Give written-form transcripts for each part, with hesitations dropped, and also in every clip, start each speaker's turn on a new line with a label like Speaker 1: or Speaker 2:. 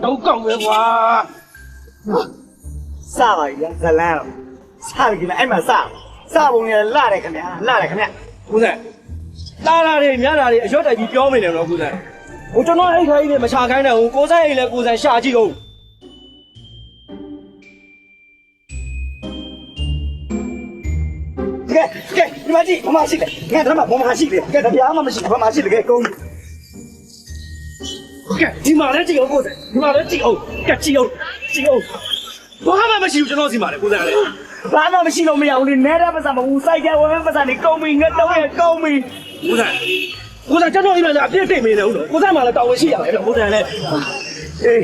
Speaker 1: ဒုက္ခပဲကွာ
Speaker 2: စပါပြီဇလန်းတော့စပြီခင်ဗျအဲ့မှာစပုံနဲ့လာတယ်ခင်ဗျလာတယ်ခင်ဗျ
Speaker 1: ကိုစံတားတာတွေမြတာတွေအရွက်တိုက်ပြီးပြောမိတယ်နော်ကိုစံဟိုကျွန်တော်အဲ့ခိုင်းနေမချခိုင်းတဲ့ဟိုကိုစံအိမ်လဲကိုစံရှာကြည့်အောင်
Speaker 2: ကဲဒီမကြီးဘာမှရှိတယ်ငါတို့မှာဘာမှရှိတယ်ကဲတရားမှမရှိဘာမှရှိတယ်ကဲကုန်း
Speaker 1: ကဲဒီမှာလည်းကြည့်အောင်ကိုစံဒီမှာလည်းကြည့်အောင်ကဲကြည့်အောင်ဘာမှမရှိဘူးကျွန်တော်စီမှာလေကိုစံလေ
Speaker 2: ဘာမှမရှိလို့မရဘူးလေနဲတဲ့ပတ်စံမဘူးစိုက်ကဝဲပတ်စံနေကုန်းပြီငါတော့ရကုန်းပြီ
Speaker 1: ကိုစံကျွန်တော်အိမ်မှာအပြည့်တိတ်နေတယ်ဟုတ်လို့ကိုစံမှာလည်းတောင်းဝင်ရှိရမယ်ကိုစံလည်း
Speaker 2: အေး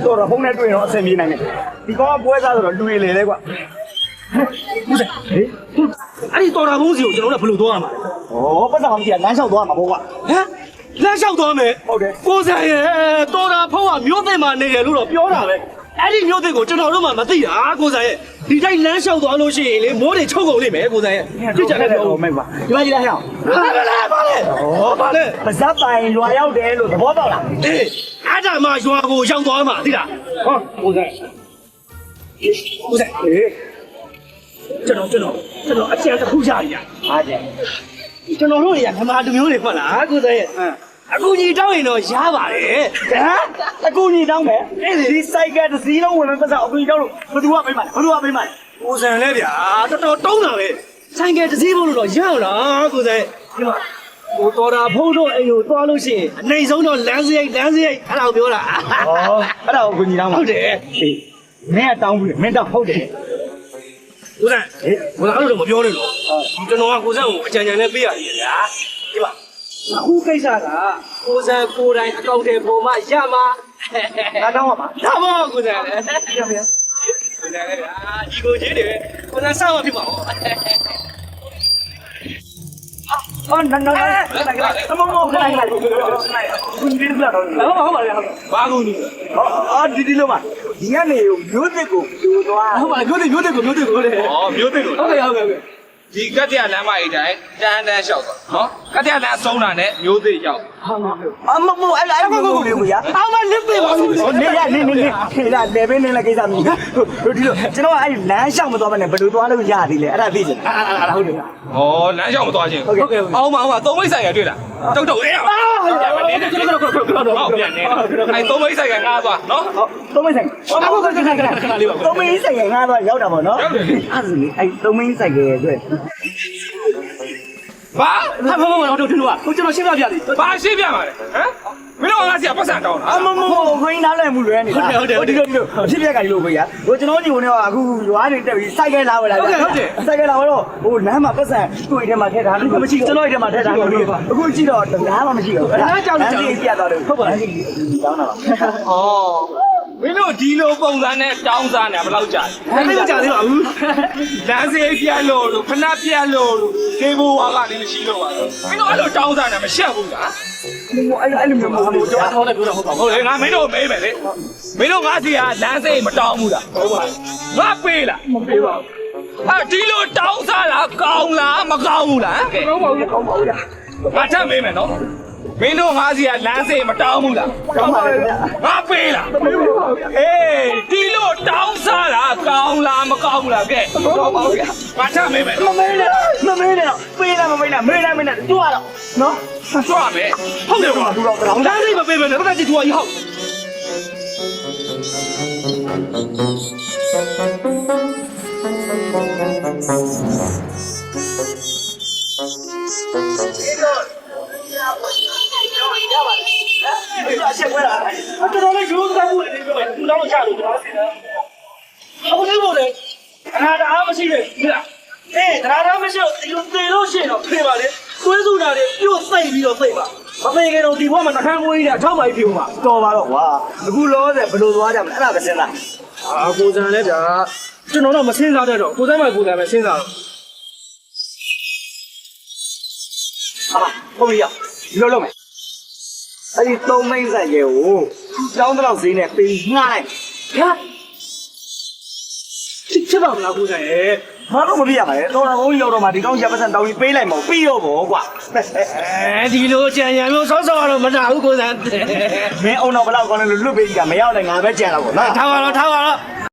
Speaker 2: တော့ဖုန်းနဲ့တွေ့တော့အဆင်ပြေနိုင်တယ်ဒီကောင်ကပွဲစားဆိုတော့တွေ့လေလေကွာ
Speaker 1: ကိုစံဟေးအဲ့ဒီတော်တာဘုံးစီကိုကျွန်တော်တို့ဘယ်လိုသွားရမှာ
Speaker 2: လဲဩပတ်စံမရှိတာလမ်းလျှောက်သွားမှာပေါ့ကွာ
Speaker 1: ဟမ်လမ်းလျှောက်သွားမယ်
Speaker 2: ဟုတ်တယ်
Speaker 1: ကိုစံရဲ့တော်တာဖုံးကမြို့သိမ်းမှာနေတယ်လို့တော့ပြောတာပဲအဲ့ဒီမြို့သိမ်းကိုကျွန်တော်တို့မှမသိတာကိုစံရဲ့ဒီတိုင်းလမ်းလျှောက်သွားလို့ရှိရင်လေမိုးတွေချုပ်ကုန်လိမ့်မယ်ကိုစံရဲ့ကြည့်ကြတယ်ပြော
Speaker 2: မယ်ကွာဒီမကြီးလားဟဲ့
Speaker 1: ဘာလဲ
Speaker 2: ပါဇက်ပိုင်ရွာရောက်တယ်လို့သဘောပေါက်လား
Speaker 1: အေးအဲ့ဒါမှရွာကိုရောက်သွားမှာသိလားဟောကိုစံအေးကျွန်တော်အကြံတစ်ခုရရ
Speaker 2: အားကြ
Speaker 1: ကျွန်တော်တို့တွေကဓမ္မတူမျိုးတွေဖတ်လားကိုစံရဲ့အခုကြီးတောင်းရင်တော့ရပါတယ်
Speaker 2: ဟမ်အခုကြီးတောင်းမယ်ဒီစိုက်ကတစ်စီးလုံးဝင်မဲ့ပတ်စံအခုကြီးတောင်းလို့ဘယ်သူကပေးမှာလဲ
Speaker 1: ကိုစံလဲဗျာတော်တုံးတာပဲဆိုင်ကတစ်စီးဖို့လို့တော့ရအောင်လားကိုစံဒီမှာဟိုတော်တာဖုံးတို့အိမ်ကိုသွားလို့ရှိရင်အနေဆုံးတော့လမ်းစရိတ်အဲ့ဒါကိုပြောတာ
Speaker 2: အဲ့ဒါကိုကြီးတောင်းမှာ
Speaker 1: ဟုတ်တယ်
Speaker 2: မင်းကတောင်းပြီမင်းတော့ဟုတ်တယ်
Speaker 1: ကိုစံဟိုအဲ့လိုတော့မပြောနဲ့လို့ကျွန်တော်ကကိုစံကိုအကြံဉာဏ်နဲ့ပေးရတယ်ဗျာဒီမှာအခုကိစ္စကကိုစံကိုယ်တိုင်အကောင့်တွေပုံမှရမှာ
Speaker 2: ဒါတောင်းပါမှာ
Speaker 1: ဒါပါကိုစံလေရပါကိုစံလေဒီကိုကြီးတွေကိုစံဆောက်ရဖြစ်မှာဟော
Speaker 2: အော်နော်မဘူးဒီလိုတော့
Speaker 1: ဟုတ်ပါလေဘာကုန်နေ
Speaker 2: အော်ဒီလိုပါဒီကနေမျိုးသစ်ကိုပြိုသွား
Speaker 1: ဟုတ်ပါမျိုးသစ်ကိုလေ
Speaker 3: ဩမျိုးသစ်ကို
Speaker 1: ဟုတ်ကဲ့
Speaker 3: ဒီကတ္တရလမ်းမအိတ်တိုင်းတန်းလျှောက်သွားနော်ကတ္တရလမ်းအဆုံးတာနဲ့မျိုးသစ်ရောက်
Speaker 2: မအဲ့လေးကိုရ
Speaker 1: အောင်မလစ်ပေးပါဘူး
Speaker 2: နေလာလေဘေးနေလာကိစ္စမျိုးတို့ဒီလိုကျွန်တော်ကအဲ့လမ်းလျှောက်မသွားဘဲနဲ့ဘယ်လိုသွားလို့ရသေးလဲအဲ့ဒါသိချင်
Speaker 1: အဲ့ဟုတ်တယ်
Speaker 3: ဩလမ်းလျှောက်မသွားခြင်းအောင်မသုံးမိတ်ဆိုင်ရတွေ့လားတုတ်အေးဟုတ်ပြန်နေအဲ့သုံးမိတ်ဆိုင်ကငါးသွားနော်
Speaker 2: သုံးမိတ်ဆိုင်
Speaker 1: အခုခဏလေးပါ
Speaker 2: သုံးမိတ်ဆိုင်ကငါးသွားရောက်တာပေါ့နော်အဲ့ဒါလေအဲ့သုံးမိတ်ဆိုင်ကရဲ့အတွက်
Speaker 1: ဘာတို့တို့ကဟိုကျွန်တော်ရှင်းပြပြတယ်
Speaker 3: ဘာရှင်းပြပါလဲဟမ်မင်းတို့ကငါစီကပတ်စံတောင်းတာ
Speaker 2: မခွင်းနားလည်မှုလွယ်နေတာဒီလိုဖြစ်ပြကြလို့ခွေရဟိုကျွန်တော်ညီကိုနဲ့ကအခုရွာနေတက်ပြီးစိုက်ကဲလာဝလာ
Speaker 1: ဟုတ်တယ်
Speaker 2: စိုက်ကဲလာတော့ဟိုလမ်းမှာပတ်စံတွေ့ထဲမှာထည့်ထားလို့မရှိကျွန်တော်ထဲမှာထည့်ထားလို့အခုကြည့်တော့တရားမှမရှိဘူးအဲ့ဒါကြောင့်ပြတ်သွားတယ်
Speaker 1: ဟုတ်ပါလား
Speaker 2: တောင်းတာပါ
Speaker 3: ဩမင်းတို့ဒီလိုပုံစံနဲ့တောင်းစားနေတာဘယ်လောက်ကြာ
Speaker 1: လဲမကြာသေးပါဘူး
Speaker 3: လမ်းစေးပြတ်လို့ခဏပြတ်လို့ကေဘိုဝါကနေမရှိလို့ပါမင်းတို့အဲ့လိုတောင်းစားနေတာမရှက်ဘူးလား
Speaker 2: အဲ့လိုမျိုးမဟုတ်ဘူး
Speaker 1: ကျွန်တော်လည်းပြောတာဟုတ်ပါဘူး
Speaker 3: ဟုတ်လေငါမင်းတို့မေးမယ်လေမင်းတို့ငါစီကလမ်းစေးမတောင်းဘူးလား
Speaker 1: ဟုတ်ပါ
Speaker 3: ငါပေးလား
Speaker 1: မပေးပါဘူး
Speaker 3: ဒီလိုတောင်းစားတာကောင်းလားမကောင်းဘူးလား
Speaker 1: ကောင်းပါဘူးကောင်းပါဘူး
Speaker 3: ငါချက်မေးမယ်နော်မင်းတို့ငါစီကလမ်းစေးမတောင်းဘူးလား
Speaker 2: ကောင်းပါဘူး
Speaker 3: ငါပေးလားအေးဒီလိုတောင်းစားတာကောင်းလားမကောင်းဘူးလားကဲ
Speaker 2: ကောင်းပါဘူး
Speaker 3: ငါချက်မေးမယ်
Speaker 2: မမေးနဲ့ပေးလားမပေးလားမေးလားကြွားတော့နော်
Speaker 3: ကြွားမယ်
Speaker 1: ဟုတ်တယ်ကွာ
Speaker 2: သူတော့တောင်း
Speaker 1: တန်းစိတ်မပေးမယ်နဲ့ပတ်ကြည့်သူကကြီးဟုတ်ကျွန်တော်လည်းရိုးသားမှုတွေပြောတယ်သူတော့ချလို့ကျွန်တော်သိတယ်အခုလေးမို့လေတရားမရှိပဲဒီလားတရားမရှိတော့ဒီလိုသေလို့ရှိရင်တော့ဖေးပါလေသွေးစုတာတွေပြုတ်သိပ်ပြီးတော့သိပ်ပါမသိခင်တော့ဒီဘက်မှာနှခမ်းကိုကြီးနဲ့အထောက်ပါကြီးပြုံးပါ
Speaker 2: တော်ပါတော့ကွာအခုလောဆယ်ဘယ်လိုသွားကြမလဲအဲ့ဒါပဲစဉ်းစား
Speaker 1: ကိုစံလဲဗျာကျွန်တော်တော့မစဉ်းစားတတ်တော့ကိုစံပဲစဉ်းစားတော့
Speaker 2: ဟုတ်ပြီရဒီလိုလုပ်မယ်အဲ့ဒီသုံးမိတ်ဆိုင်ရဲ့ကိုကျောင်းတော့ဈေးနဲ့ပေးငှားလိုက်
Speaker 1: ဟာချစ်ပါမလားကိုစံရဲ့
Speaker 2: ဘာလို့မပြရမှာလဲတော်တော်ဘုန်းကြီးရောက်တော့မှဒီကောင်းရပတ်စံတောင်းပြီးပေးလိုက်မပြီးတော့ဘောကွာ
Speaker 1: ဒီလိုကြံရံမျိုးစောစောကတော့မနာဘူးကိုစံ
Speaker 2: မင်းအောင်တော့ဘလောက်ကောင်းလဲလို့လွတ်ပေးကြမရောက်တယ်ငါပဲကြံတော့ပေါ့နော်
Speaker 1: ထားပါတော့